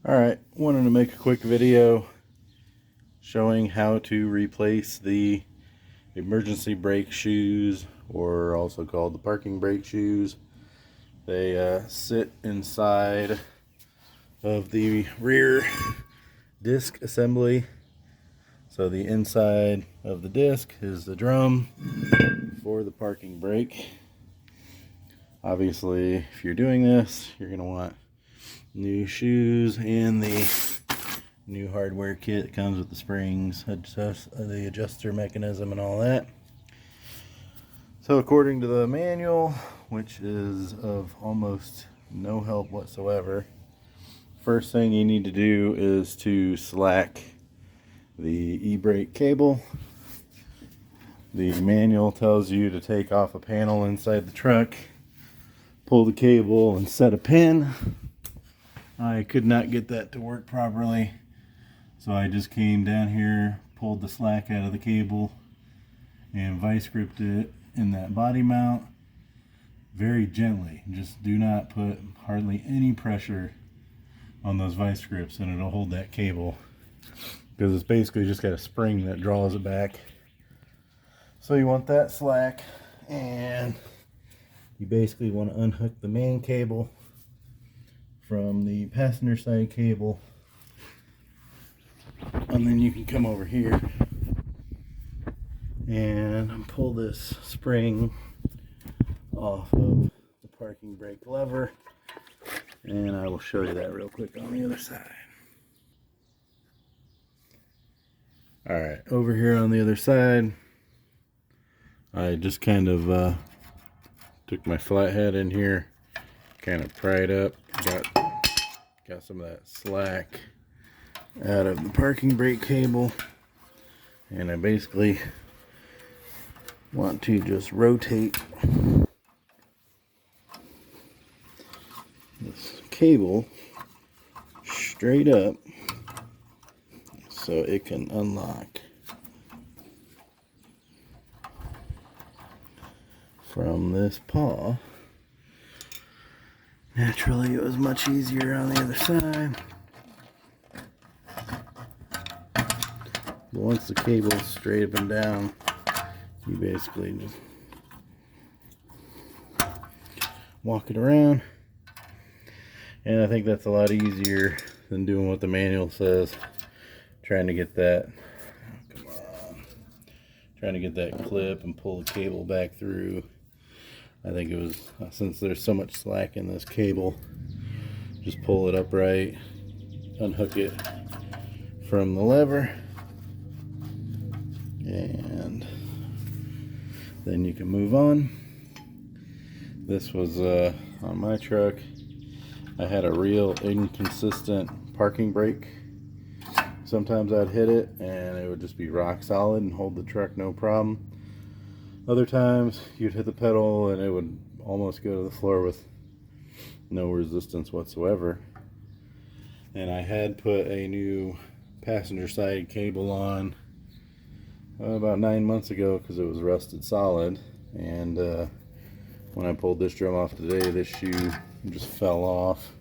Alright, wanted to make a quick video showing how to replace the emergency brake shoes, or also called the parking brake shoes. They sit inside of the rear disc assembly. So the inside of the disc is the drum for the parking brake. Obviously, if you're doing this, you're going to want new shoes and the new hardware kit that comes with the springs, the adjuster mechanism and all that. So according to the manual, which is of almost no help whatsoever, first thing you need to do is to slack the eBrake cable. The manual tells you to take off a panel inside the truck, pull the cable and set a pin. I could not get that to work properly, so I just came down here, pulled the slack out of the cable, and vice gripped it in that body mount very gently. Just do not put hardly any pressure on those vice grips and it'll hold that cable, because it's basically just got a spring that draws it back. So you want that slack, and you basically want to unhook the main cable from the passenger side cable, and then you can come over here and pull this spring off of the parking brake lever, and I will show you that real quick on the other side. Alright, over here on the other side, I just kind of took my flathead in here, kind of pried up, got some of that slack out of the parking brake cable, and I basically want to just rotate this cable straight up so it can unlock from this paw. Naturally, it was much easier on the other side. But once the cable's straight up and down, you basically just walk it around. And I think that's a lot easier than doing what the manual says. Trying to get that, come on, trying to get that clip and pull the cable back through. I think it was, since there's so much slack in this cable, just pull it upright, unhook it from the lever, and then you can move on. This was on my truck. I had a real inconsistent parking brake. Sometimes I'd hit it and it would just be rock solid and hold the truck no problem. Other times you'd hit the pedal and it would almost go to the floor with no resistance whatsoever. And I had put a new passenger side cable on about 9 months ago because it was rusted solid. And when I pulled this drum off today, this shoe just fell off.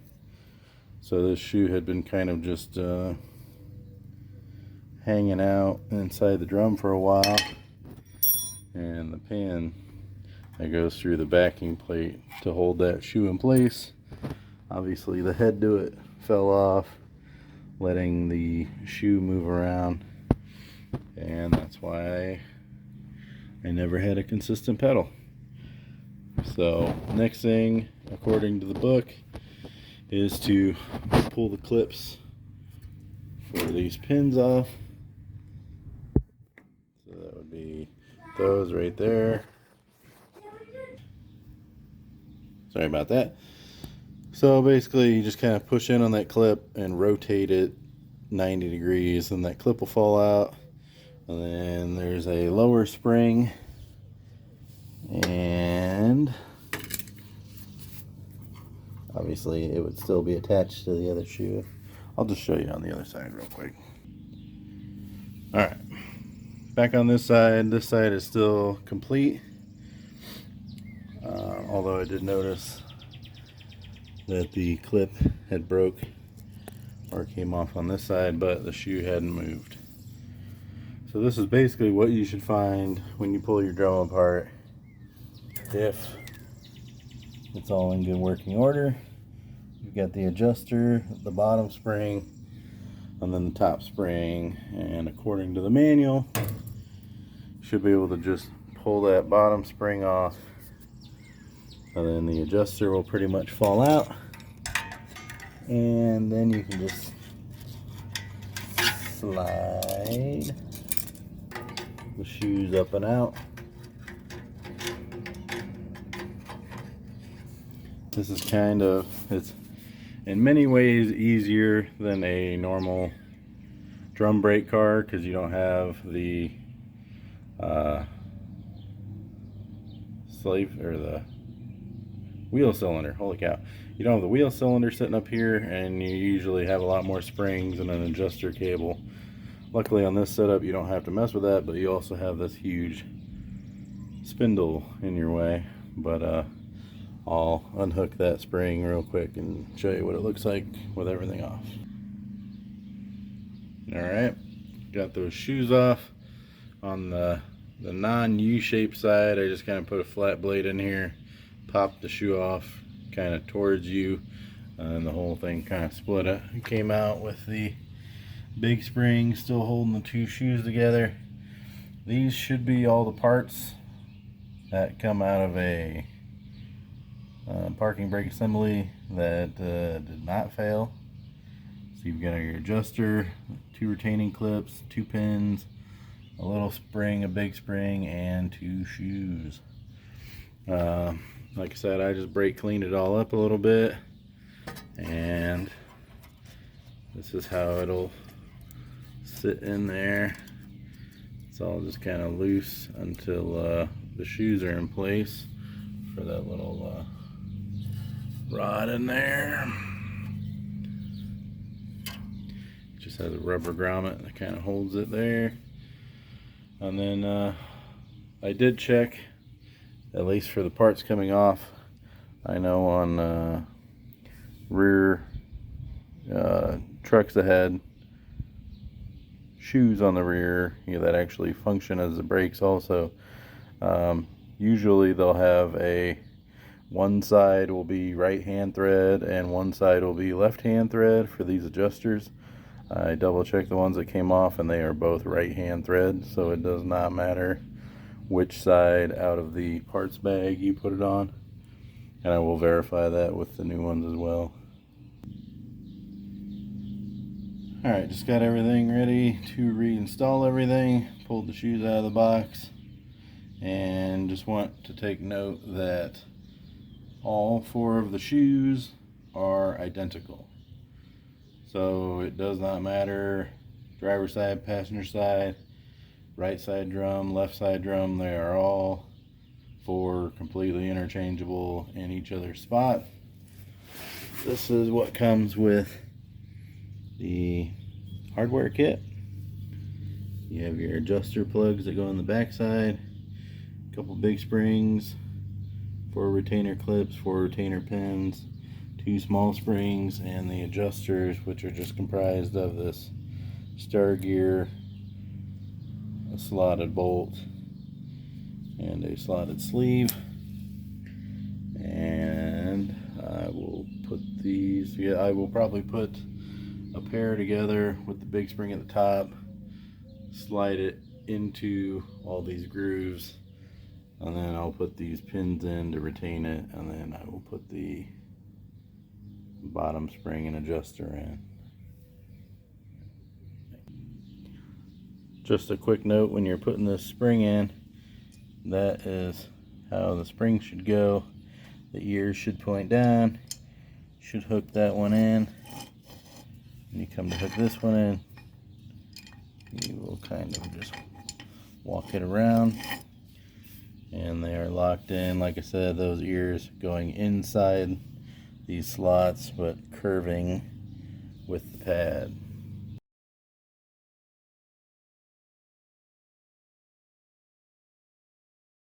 So this shoe had been kind of just hanging out inside the drum for a while, and the pin that goes through the backing plate to hold that shoe in place, obviously the head to it fell off, letting the shoe move around, and that's why I never had a consistent pedal. So next thing, according to the book, is to pull the clips for these pins off. So that would be those right there. Sorry about that. So basically you just kind of push in on that clip and rotate it 90 degrees, and that clip will fall out. And then there's a lower spring, and obviously it would still be attached to the other shoe. I'll just show you on the other side real quick. Alright, back on this side is still complete. Although I did notice that the clip had broke or came off on this side, but the shoe hadn't moved. So this is basically what you should find when you pull your drum apart, if it's all in good working order. You've got the adjuster, the bottom spring, and then the top spring, and according to the manual, you should be able to just pull that bottom spring off, and then the adjuster will pretty much fall out, and then you can just slide the shoes up and out. This is it's in many ways easier than a normal drum brake car, because you don't have the the wheel cylinder. Holy cow. You don't have the wheel cylinder sitting up here, and you usually have a lot more springs and an adjuster cable. Luckily on this setup you don't have to mess with that, but you also have this huge spindle in your way. But I'll unhook that spring real quick and show you what it looks like with everything off. Alright, got those shoes off. On the non-U-shaped side, I just kind of put a flat blade in here, popped the shoe off kind of towards you, and the whole thing kind of split it. It came out with the big spring still holding the two shoes together. These should be all the parts that come out of a parking brake assembly that did not fail. So you've got your adjuster, two retaining clips, two pins, a little spring, a big spring, and two shoes. Like I said, I just brake cleaned it all up a little bit, and this is how it'll sit in there. It's all just kind of loose until the shoes are in place for that little rod in there. It just has a rubber grommet that kind of holds it there. And then I did check, at least for the parts coming off. I know on rear trucks that had shoes on the rear, that actually function as the brakes also, usually they'll have one side will be right hand thread and one side will be left hand thread for these adjusters. I double checked the ones that came off, and they are both right hand thread, so it does not matter which side out of the parts bag you put it on, and I will verify that with the new ones as well. Alright, just got everything ready to reinstall everything. Pulled the shoes out of the box, and just want to take note that all four of the shoes are identical. So it does not matter driver side, passenger side, right side drum, left side drum. They are all four completely interchangeable in each other's spot. This is what comes with the hardware kit. You have your adjuster plugs that go on the back side, a couple big springs, 4 retainer clips, 4 retainer pins, 2 small springs, and the adjusters, which are just comprised of this star gear, a slotted bolt, and a slotted sleeve. And I will put these, I will probably put a pair together with the big spring at the top, slide it into all these grooves, and then I'll put these pins in to retain it, and then I will put the bottom spring and adjuster in. Just a quick note, when you're putting this spring in, that is how the spring should go. The ears should point down. Should hook that one in. When you come to hook this one in, you will kind of just walk it around, and they are locked in. Like I said, those ears going inside these slots but curving with the pad.